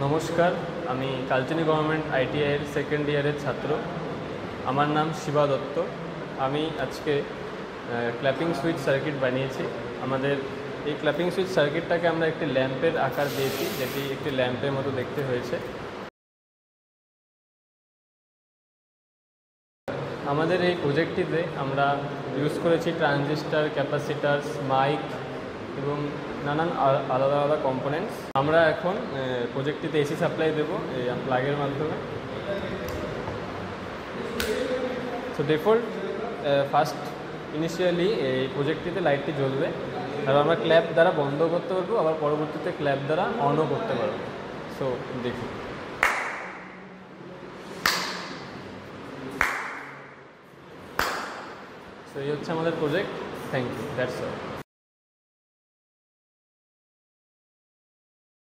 নমস্কার, আমি Kalchini government আইটিআইয়ের second ইয়ারের ছাত্র। আমার নাম শিবা দত্ত। আমি আজকে ক্ল্যাপিং সুইচ সার্কিট বানিয়েছি। আমাদের এই ক্ল্যাপিং সুইচ সার্কিটটাকে আমরা একটি ল্যাম্পের আকার দিয়েছি, যেটি একটি ল্যাম্পের মতো দেখতে হয়েছে। আমাদের এই প্রজেক্টটিতে আমরা ইউজ করেছি ট্রানজিস্টার, ক্যাপাসিটার্স, মাইক এবং নানান আলাদা আলাদা কম্পোনেন্টস। আমরা এখন প্রজেক্টটিতে এসি সাপ্লাই দেবো এই প্লাগের মাধ্যমে। সো ডিফল্ট ফার্স্ট ইনিশিয়ালি এই প্রজেক্টটিতে লাইটটি জ্বলবে, আর আমরা ক্ল্যাপ দ্বারা বন্ধ করতে পারবো, আবার পরবর্তীতে ক্ল্যাপ দ্বারা অনও করতে পারবো। সো দেখুন। সো এই হচ্ছে আমাদের project. Thank you, that's all.